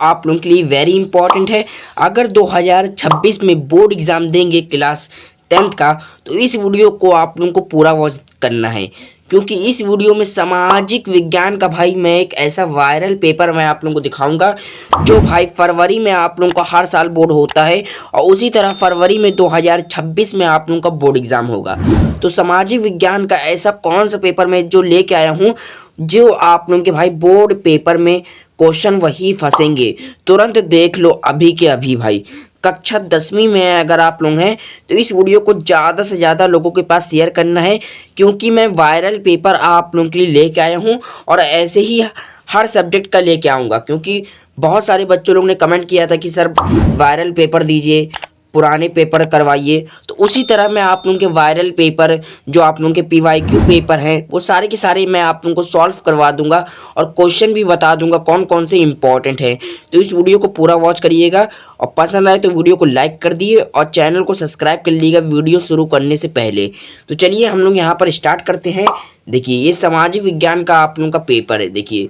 आप लोगों के लिए वेरी इंपॉर्टेंट है। अगर 2026 में बोर्ड एग्जाम देंगे क्लास 10th का, तो इस वीडियो को आप लोगों को पूरा वॉच करना है, क्योंकि इस वीडियो में सामाजिक विज्ञान का भाई मैं एक ऐसा वायरल पेपर मैं आप लोगों को दिखाऊंगा जो भाई फरवरी में आप लोगों का हर साल बोर्ड होता है, और उसी तरह फरवरी में 2026 में आप लोगों का बोर्ड एग्जाम होगा। तो सामाजिक विज्ञान का ऐसा कौन सा पेपर मैं जो लेके आया हूँ जो आप लोगों के भाई बोर्ड पेपर में क्वेश्चन वही फंसेंगे। तुरंत देख लो अभी के अभी भाई। कक्षा 10वीं में अगर आप लोग हैं तो इस वीडियो को ज़्यादा से ज़्यादा लोगों के पास शेयर करना है, क्योंकि मैं वायरल पेपर आप लोगों के लिए लेके आया हूँ और ऐसे ही हर सब्जेक्ट का लेके आऊँगा, क्योंकि बहुत सारे बच्चों लोगों ने कमेंट किया था कि सर वायरल पेपर दीजिए, पुराने पेपर करवाइए। तो उसी तरह मैं आप लोगों के वायरल पेपर जो आप लोगों के PYQ पेपर हैं वो सारे के सारे मैं आप लोगों को सॉल्व करवा दूंगा और क्वेश्चन भी बता दूंगा कौन कौन से इंपॉर्टेंट है। तो इस वीडियो को पूरा वॉच करिएगा और पसंद आए तो वीडियो को लाइक कर दिए और चैनल को सब्सक्राइब कर लीजिएगा वीडियो शुरू करने से पहले। तो चलिए हम लोग यहाँ पर स्टार्ट करते हैं। देखिए ये सामाजिक विज्ञान का आप लोगों का पेपर है। देखिए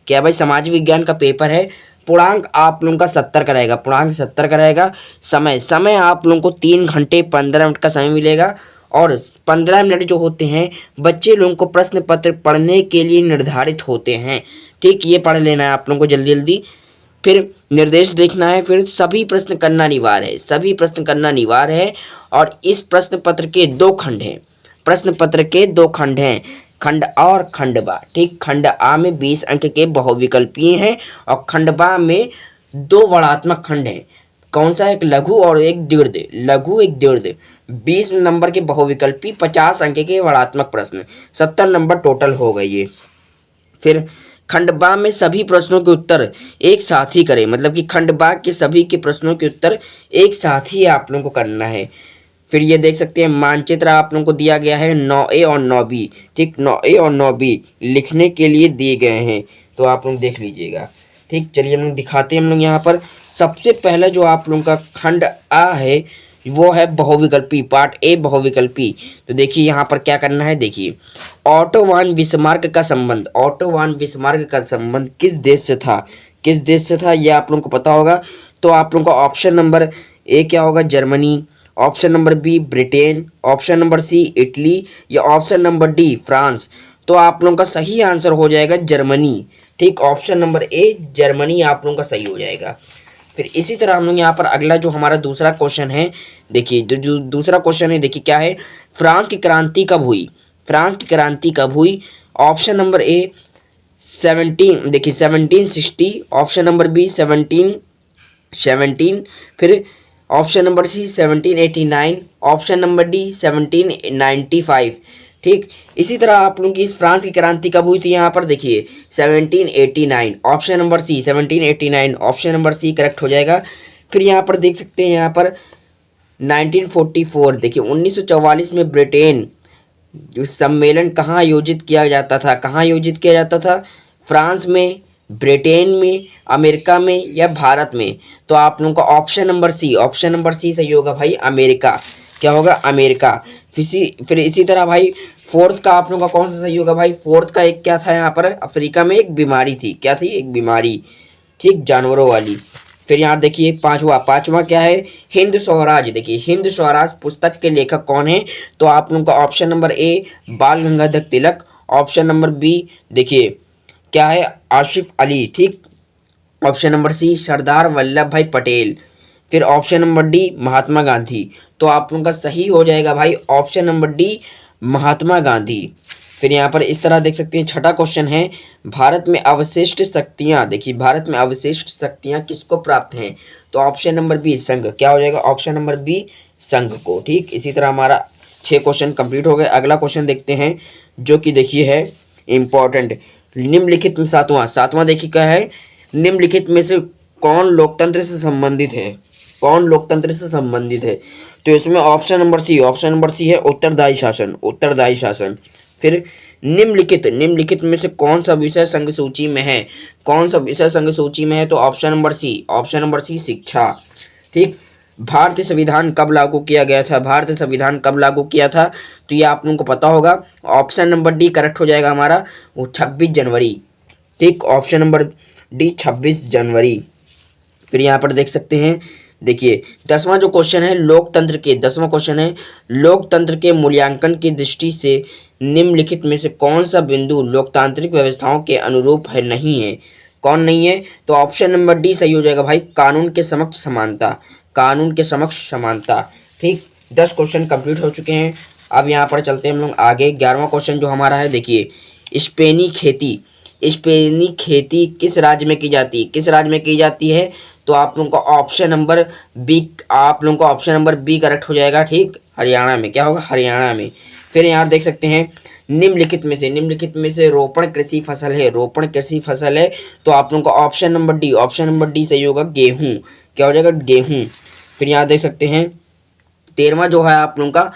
क्या भाई सामाजिक विज्ञान का पेपर है। पूर्णांक आप लोगों का 70 का रहेगा, पूर्णांक 70 का रहेगा। समय आप लोगों को 3 घंटे 15 मिनट का समय मिलेगा और 15 मिनट जो होते हैं बच्चे लोगों को प्रश्न पत्र पढ़ने के लिए निर्धारित होते हैं। ठीक, ये पढ़ लेना है आप लोगों को जल्दी जल्दी। फिर निर्देश देखना है, फिर सभी प्रश्न करना अनिवार्य है, सभी प्रश्न करना अनिवार्य है। और इस प्रश्न पत्र के 2 खंड हैं, प्रश्न पत्र के 2 खंड हैं, खंड आ और खंड बा। ठीक, खंड आ में 20 अंक के बहुविकल्पीय हैं और खंड बा में 2 वर्णात्मक खंड हैं। कौन सा? एक लघु और एक दीर्घ। लघु एक दीर्घ। 20 नंबर के बहुविकल्पी, 50 अंक के वर्णात्मक प्रश्न, 70 नंबर टोटल हो गए ये। फिर खंड बा में सभी प्रश्नों के उत्तर एक साथ ही करें, मतलब कि खंड बा के सभी के प्रश्नों के उत्तर एक साथ ही आप लोगों को करना है। फिर ये देख सकते हैं मानचित्र आप लोगों को दिया गया है 9A और 9B। ठीक, 9A और 9B लिखने के लिए दिए गए हैं, तो आप लोग देख लीजिएगा। ठीक, चलिए हम लोग दिखाते हैं। हम लोग यहाँ पर सबसे पहले जो आप लोगों का खंड आ है वो है बहुविकल्पी, पार्ट ए बहुविकल्पी। तो देखिए यहाँ पर क्या करना है। देखिए ऑटो वान बिस्मार्क का संबंध, ऑटो वान बिस्मार्क का संबंध किस देश से था, किस देश से था ये आप लोगों को पता होगा। तो आप लोगों का ऑप्शन नंबर ए क्या होगा? Germany, option number B Britain, option number C Italy या ऑप्शन नंबर डी फ्रांस। तो आप लोगों का सही आंसर हो जाएगा जर्मनी। ठीक, ऑप्शन नंबर ए जर्मनी आप लोगों का सही हो जाएगा। फिर इसी तरह हम लोग यहाँ पर अगला जो हमारा दूसरा क्वेश्चन है, देखिए जो दूसरा क्वेश्चन है देखिए क्या है। फ्रांस की क्रांति कब हुई? फ्रांस की क्रांति कब हुई? ऑप्शन नंबर ए 17, देखिए 1760, ऑप्शन नंबर बी 1717, फिर option number C 1789, option number D 1795। ठीक, इसी तरह आप लोगों की इस फ्रांस की क्रांति कब हुई थी? यहाँ पर देखिए 1789, option number C 1789, option number C correct हो जाएगा। फिर यहाँ पर देख सकते हैं यहाँ पर 1944, देखिए 1944 में ब्रिटेन जो सम्मेलन कहाँ आयोजित किया जाता था? कहाँ आयोजित किया जाता था? फ्रांस में, ब्रिटेन में, अमेरिका में या भारत में? तो आप लोगों का option number C, option number C सही होगा भाई, अमेरिका। क्या होगा? अमेरिका। फिर इसी तरह भाई फोर्थ का आप लोगों का कौन सा सही होगा भाई? फोर्थ का एक क्या था यहाँ पर? अफ्रीका में एक बीमारी थी, क्या थी? एक बीमारी, ठीक, जानवरों वाली। फिर यहाँ देखिए पांचवा क्या है? हिंद स्वराज। देखिए हिंद स्वराज पुस्तक के लेखक कौन है? तो आप लोगों का ऑप्शन नंबर ए बाल Gangadhar Tilak, option number B देखिए क्या है? आसिफ अली। ठीक, ऑप्शन नंबर सी सरदार वल्लभ भाई पटेल, फिर option number D Mahatma Gandhi. तो आप लोगों का सही हो जाएगा भाई option number D Mahatma Gandhi. फिर यहाँ पर इस तरह देख सकते हैं छठा क्वेश्चन है, भारत में अवशिष्ट शक्तियाँ। देखिए भारत में अवशिष्ट शक्तियाँ किसको प्राप्त हैं? तो ऑप्शन नंबर बी संघ। क्या हो जाएगा? ऑप्शन नंबर बी संघ को। ठीक, इसी तरह हमारा 6 क्वेश्चन कंप्लीट हो गए। अगला क्वेश्चन देखते हैं जो कि देखिए है इम्पोर्टेंट। निम्नलिखित में सातवां देखिए क्या है? निम्नलिखित में से कौन लोकतंत्र से संबंधित है? कौन लोकतंत्र से संबंधित है? तो इसमें ऑप्शन नंबर सी है उत्तरदायी शासन, उत्तरदायी शासन। फिर निम्नलिखित में से कौन सा विषय संघ सूची में है? कौन सा विषय संघ सूची में है? तो ऑप्शन नंबर सी शिक्षा। ठीक, भारतीय संविधान कब लागू किया गया था? भारतीय संविधान कब लागू किया था? तो ये आप लोगों को पता होगा। ऑप्शन नंबर डी करेक्ट हो जाएगा हमारा, वो 26 जनवरी। ठीक, ऑप्शन नंबर डी 26 जनवरी। फिर यहाँ पर देख सकते हैं, देखिए 10वां जो क्वेश्चन है लोकतंत्र के 10वां क्वेश्चन है लोकतंत्र के मूल्यांकन की दृष्टि से निम्नलिखित में से कौन सा बिंदु लोकतांत्रिक व्यवस्थाओं के अनुरूप है नहीं है, कौन नहीं है? तो ऑप्शन नंबर डी सही हो जाएगा भाई, कानून के समक्ष समानता, कानून के समक्ष समानता। ठीक, 10 क्वेश्चन कंप्लीट हो चुके हैं। अब यहाँ पर चलते हैं हम लोग आगे। 11वां क्वेश्चन जो हमारा है, देखिए स्पेनी खेती, स्पेनी खेती किस राज्य में की जाती है, किस राज्य में की जाती है? तो आप लोगों का ऑप्शन नंबर बी, आप लोगों का ऑप्शन नंबर बी करेक्ट हो जाएगा। ठीक, हरियाणा में, क्या होगा? हरियाणा में। फिर यहाँ देख सकते हैं निम्नलिखित में से रोपण कृषि फसल है, रोपण कृषि फसल है, तो आप लोगों का ऑप्शन नंबर डी सही होगा, गेहूं। क्या हो जाएगा? गेहूं। फिर यहाँ देख सकते हैं 13वां जो है आप लोगों का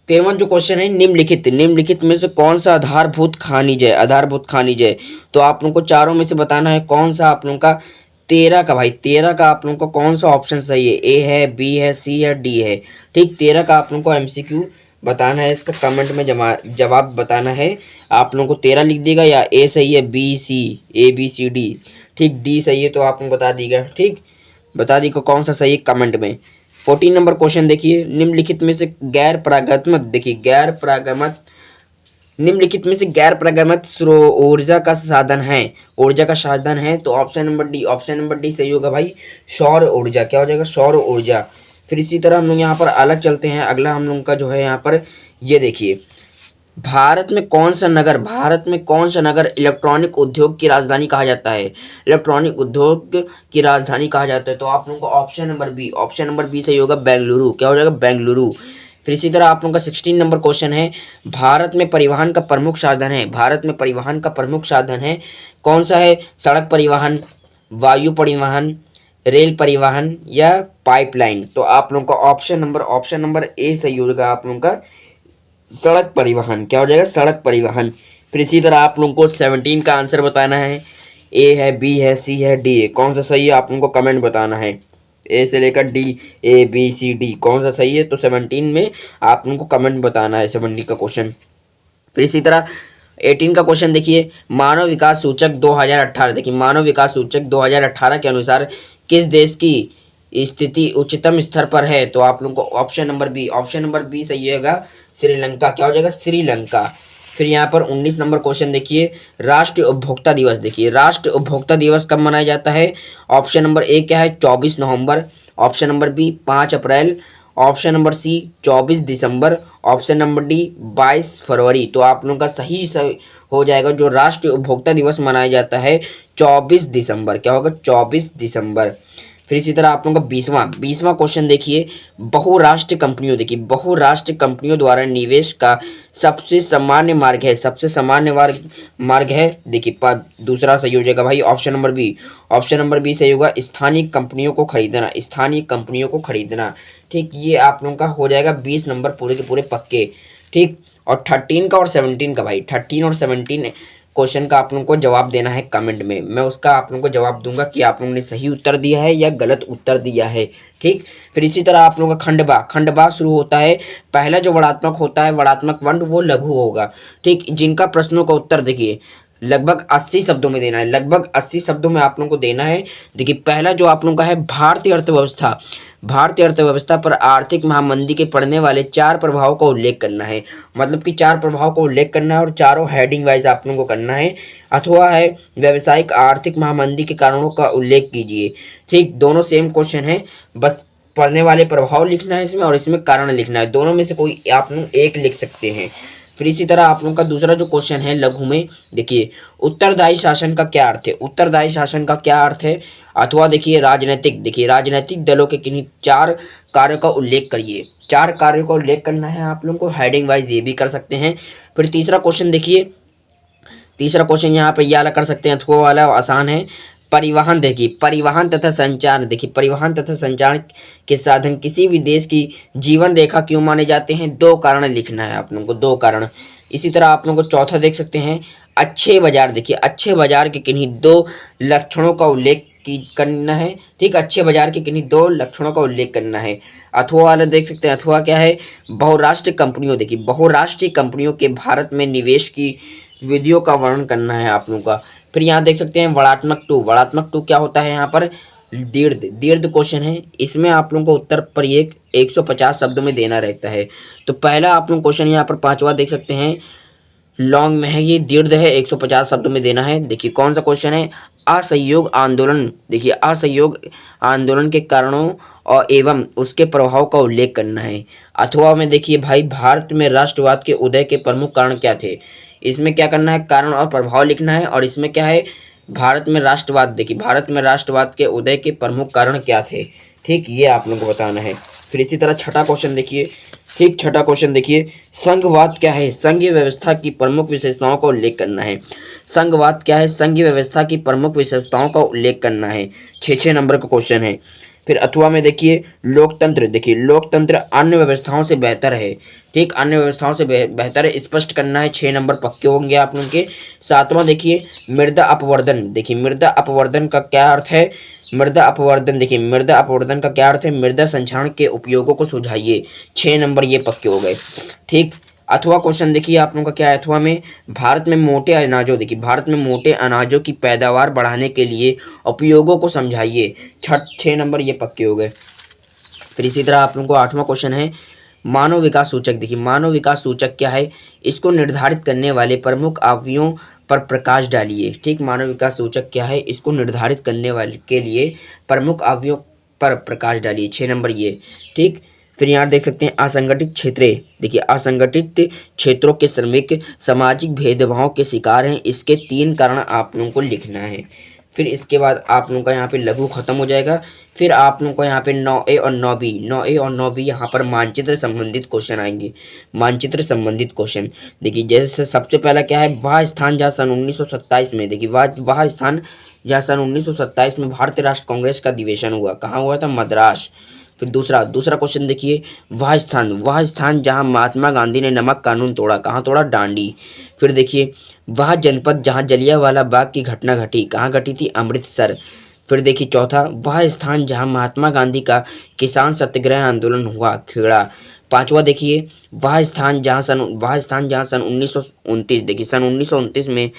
13वां जो क्वेश्चन है निम्नलिखित में से कौन सा आधारभूत खनिज है, आधारभूत खनिज है? तो आप लोगों को चारों में से बताना है कौन सा आप लोगों का 13 का भाई 13 का आप लोगों को कौन सा ऑप्शन सही है, ए है, बी है, सी है, डी है। ठीक, 13 का आप लोगों को एमसीक्यू बताना है, इसका कमेंट में जवाब बताना है। आप लोगों को 13 लिख देगा, या ए सही है, B C, A B C D. ठीक, डी सही है तो आप लोगों को बता दीजिएगा। ठीक, बता दीजिएगा कौन सा सही है कमेंट में। 14 नंबर क्वेश्चन देखिए निम्नलिखित में से गैर प्रागैतिक, देखिए गैर प्रागैतिक, निम्नलिखित में से गैर प्रागैतिक ऊर्जा का साधन है, ऊर्जा का साधन है, तो ऑप्शन नंबर डी सही होगा भाई, सौर ऊर्जा। क्या हो जाएगा? सौर ऊर्जा। फिर इसी तरह हम लोग यहाँ पर अलग चलते हैं। अगला हम लोग का जो है यहाँ पर, ये देखिए भारत में कौन सा नगर इलेक्ट्रॉनिक उद्योग की राजधानी कहा जाता है, इलेक्ट्रॉनिक उद्योग की राजधानी कहा जाता है? तो आप लोगों को ऑप्शन नंबर बी सही होगा, बेंगलुरु। क्या हो जाएगा? बेंगलुरु। फिर इसी तरह आप लोगों का 16 नंबर क्वेश्चन है भारत में परिवहन का प्रमुख साधन है, भारत में परिवहन का प्रमुख साधन है, कौन सा है? सड़क परिवहन, वायु परिवहन, रेल परिवहन या पाइपलाइन? तो आप लोगों का ऑप्शन नंबर ए सही होगा, आप लोगों का सड़क परिवहन। क्या हो जाएगा? सड़क परिवहन। फिर इसी तरह आप लोगों को 17 का आंसर बताना है, ए है, बी है, सी है, डी है, कौन सा सही है आप लोगों को कमेंट बताना है। ए से लेकर D, A B C D, कौन सा सही है? तो 17 में आप लोगों को कमेंट बताना है 17 का क्वेश्चन। फिर इसी तरह 18 का क्वेश्चन देखिए मानव विकास सूचक 2018, देखिए मानव विकास सूचक 2018 के अनुसार किस देश की स्थिति उच्चतम स्तर पर है? तो आप लोगों को ऑप्शन नंबर बी सही होगा, श्रीलंका। क्या हो जाएगा? श्रीलंका। फिर यहाँ पर 19 नंबर क्वेश्चन देखिए राष्ट्रीय उपभोक्ता दिवस, देखिए राष्ट्रीय उपभोक्ता दिवस कब मनाया जाता है? ऑप्शन नंबर ए क्या है? 24 नवंबर, ऑप्शन नंबर बी 5 अप्रैल, ऑप्शन नंबर सी 24 दिसंबर, ऑप्शन नंबर डी 22 फरवरी। तो आप लोगों का सही हो जाएगा, जो राष्ट्रीय उपभोक्ता दिवस मनाया जाता है 24 दिसंबर। क्या होगा? 24 दिसंबर। फिर इसी तरह आप लोगों का 20वां क्वेश्चन देखिए बहुराष्ट्रीय कंपनियों, देखिए बहुराष्ट्रीय कंपनियों द्वारा निवेश का सबसे सामान्य मार्ग है, सबसे सामान्य मार्ग है, देखिए दूसरा सही हो जाएगा भाई, ऑप्शन नंबर बी सही होगा, स्थानीय कंपनियों को खरीदना, स्थानीय कंपनियों को खरीदना। ठीक, ये आप लोगों का हो जाएगा 20 नंबर पूरे के पूरे पक्के। ठीक, और 13 का और 17 का भाई 13 और 17 क्वेश्चन का आप लोगों को जवाब देना है कमेंट में, मैं उसका आप लोगों को जवाब दूंगा कि आप लोगों ने सही उत्तर दिया है या गलत उत्तर दिया है। ठीक, फिर इसी तरह आप लोगों का खंडबा शुरू होता है, पहला जो वर्णात्मक होता है वर्णात्मक वर्ण वो लघु होगा। ठीक, जिनका प्रश्नों का उत्तर देखिए लगभग 80 शब्दों में देना है, लगभग 80 शब्दों में आप लोगों को देना है। देखिए पहला जो आप लोगों का है भारतीय अर्थव्यवस्था पर आर्थिक महामंदी के पड़ने वाले 4 प्रभावों का उल्लेख करना है, मतलब कि 4 प्रभाव का उल्लेख करना है और चारों हेडिंग वाइज आप लोगों को करना है। अथवा है व्यावसायिक आर्थिक महामंदी के कारणों का उल्लेख कीजिए। ठीक, दोनों सेम क्वेश्चन है, बस पड़ने वाले प्रभाव लिखना है इसमें और इसमें कारण लिखना है, दोनों में से कोई आप लोग एक लिख सकते हैं। फिर इसी तरह आप लोगों का दूसरा जो क्वेश्चन है लघु में, देखिए उत्तरदायी शासन का क्या अर्थ है, उत्तरदायी शासन का क्या अर्थ है? अथवा देखिए राजनीतिक दलों के किन्हीं 4 कार्यों का उल्लेख करिए, 4 कार्यों का उल्लेख करना है आप लोगों को, हेडिंग वाइज ये भी कर सकते हैं। फिर तीसरा क्वेश्चन देखिए, तीसरा क्वेश्चन यहाँ पे ये वाला कर सकते हैं, अथवा वाला आसान है। परिवहन, देखिए परिवहन तथा संचार के साधन किसी भी देश की जीवन रेखा क्यों माने जाते हैं? 2 कारण लिखना है आप लोगों को, 2 कारण। इसी तरह आप लोगों को चौथा देख सकते हैं अच्छे बाजार, देखिए अच्छे बाजार के किन्हीं 2 लक्षणों का उल्लेख करना है। ठीक, अच्छे बाजार के किन्हीं 2 लक्षणों का उल्लेख करना है। अथवा वाला देख सकते हैं, अथवा क्या है? बहुराष्ट्रीय कंपनियों, देखिए बहुराष्ट्रीय कंपनियों के भारत में निवेश की विधियों का वर्णन करना है आप लोगों का। फिर यहाँ देख सकते हैं वर्णात्मक 2 क्या होता है यहाँ पर? दीर्घ क्वेश्चन है, इसमें आप लोगों को उत्तर पर 150 शब्दों में देना रहता है। तो पहला आप लोग क्वेश्चन यहाँ पर 5वां देख सकते हैं, लॉन्ग में है, ये दीर्घ है, 150 शब्दों में देना है। देखिए कौन सा क्वेश्चन है, असहयोग आंदोलन। देखिए असहयोग आंदोलन के कारणों और एवं उसके प्रभाव का उल्लेख करना है। अथवा में देखिए भाई, भारत में राष्ट्रवाद के उदय के प्रमुख कारण क्या थे। इसमें क्या करना है, कारण और प्रभाव लिखना है। और इसमें क्या है, भारत में राष्ट्रवाद, देखिए भारत में राष्ट्रवाद के उदय के प्रमुख कारण क्या थे। ठीक, ये आप लोगों को बताना है। फिर इसी तरह छठा क्वेश्चन देखिए, ठीक छठा क्वेश्चन देखिए, संघवाद क्या है, संघीय व्यवस्था की प्रमुख विशेषताओं का उल्लेख करना है। संघवाद क्या है, संघीय व्यवस्था की प्रमुख विशेषताओं का उल्लेख करना है। 6 नंबर का क्वेश्चन है। फिर अथवा में देखिए लोकतंत्र, देखिए लोकतंत्र अन्य व्यवस्थाओं से बेहतर है। ठीक, अन्य व्यवस्थाओं से बेहतर है, स्पष्ट करना है। 6 नंबर पक्के होंगे आप लोगों के। 7वां देखिए मृदा अपवर्धन। देखिए मृदा अपवर्धन का क्या अर्थ है, मृदा अपवर्धन, देखिए मृदा अपवर्धन का क्या अर्थ है, मृदा संक्षारण के उपयोगों को सुझाइए। 6 नंबर ये पक्के हो गए। ठीक, अथवा क्वेश्चन देखिए आप लोगों का क्या है, अथवा में भारत में मोटे अनाजों, देखिए भारत में मोटे अनाजों की पैदावार बढ़ाने के लिए उपयोगों को समझाइए। 6 नंबर ये पक्के हो गए। फिर इसी तरह आप लोगों को 8वां क्वेश्चन है मानव विकास सूचक। देखिए मानव विकास सूचक क्या है, इसको निर्धारित करने वाले प्रमुख अवयवों पर प्रकाश डालिए। ठीक, मानव विकास सूचक क्या है, इसको निर्धारित करने वाले के लिए प्रमुख अवयवों पर प्रकाश डालिए। 6 नंबर ये। ठीक, फिर यहाँ देख सकते हैं असंगठित क्षेत्रें। देखिए असंगठित क्षेत्रों के श्रमिक सामाजिक भेदभाव के शिकार हैं, इसके 3 कारण आप लोगों को लिखना है। फिर इसके बाद आप लोगों का यहाँ पे लघु खत्म हो जाएगा। फिर आप लोगों को यहाँ पे 9A और 9B यहाँ पर मानचित्र संबंधित क्वेश्चन आएंगे। मानचित्र संबंधित क्वेश्चन देखिए, जैसे सबसे पहला क्या है, वह स्थान जहाँ सन 1927 में, देखिए वह स्थान जहाँ सन 1927 में भारतीय राष्ट्र कांग्रेस का अधिवेशन हुआ, कहाँ हुआ था, मद्रास। फिर दूसरा क्वेश्चन देखिए, वह स्थान जहाँ महात्मा गांधी ने नमक कानून तोड़ा, कहाँ तोड़ा, डांडी। फिर देखिए वह जनपद जहाँ जलियांवाला बाग की घटना घटी, कहाँ घटी थी, अमृतसर। फिर देखिए चौथा, वह स्थान जहाँ महात्मा गांधी का किसान सत्याग्रह आंदोलन हुआ, खेड़ा। 5वां देखिए, वह स्थान जहाँ सन 1929, देखिए सन 1929 में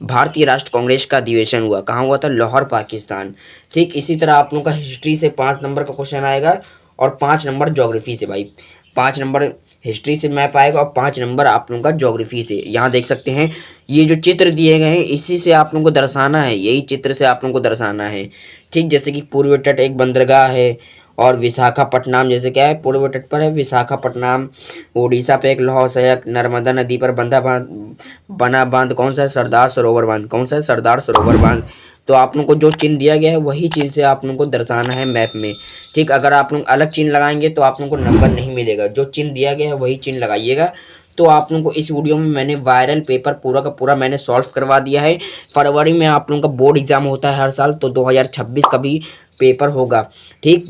भारतीय राष्ट्र कांग्रेस का अधिवेशन हुआ, कहाँ हुआ था, लाहौर, पाकिस्तान। ठीक, इसी तरह आप लोगों का हिस्ट्री से 5 नंबर का क्वेश्चन आएगा और 5 नंबर ज्योग्राफी से। भाई 5 नंबर हिस्ट्री से मैप आएगा और 5 नंबर आप लोगों का ज्योग्राफी से। यहाँ देख सकते हैं ये जो चित्र दिए गए हैं, इसी से आप लोगों को दर्शाना है, यही चित्र से आप लोगों को दर्शाना है। ठीक, जैसे कि पूर्वी तट एक बंदरगाह है और विशाखापट्टनम, जैसे क्या है, पूर्वी तट पर है विशाखापट्टनम। उड़ीसा पे एक लौह सहायक, नर्मदा नदी पर बना बांध कौन सा है, सरदार सरोवर बांध। कौन सा है, सरदार सरोवर बांध। तो आप लोगों को जो चिन्ह दिया गया है वही चिन्ह से आप लोगों को दर्शाना है मैप में। ठीक, अगर आप लोग अलग चिन्ह लगाएंगे तो आप लोगों को नंबर नहीं मिलेगा, जो चिन्ह दिया गया है वही चिन्ह लगाइएगा। तो आप लोगों को इस वीडियो में मैंने वायरल पेपर पूरा का पूरा मैंने सॉल्व करवा दिया है। फरवरी में आप लोगों का बोर्ड एग्जाम होता है हर साल, तो 2026 का भी पेपर होगा। ठीक,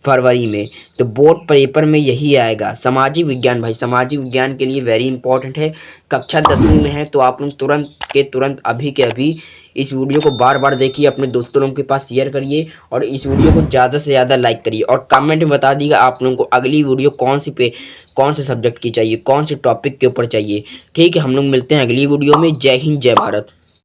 फरवरी में, तो बोर्ड पेपर में यही आएगा, सामाजिक विज्ञान। भाई सामाजिक विज्ञान के लिए वेरी इंपॉर्टेंट है, कक्षा 10वीं में है। तो आप लोग तुरंत अभी के अभी इस वीडियो को बार बार देखिए, अपने दोस्तों लोगों के पास शेयर करिए और इस वीडियो को ज़्यादा से ज़्यादा लाइक करिए और कमेंट में बता दीजिएगा आप लोगों को अगली वीडियो कौन से सब्जेक्ट की चाहिए, कौन से टॉपिक के ऊपर चाहिए। ठीक है, हम लोग मिलते हैं अगली वीडियो में। जय हिंद, जय भारत।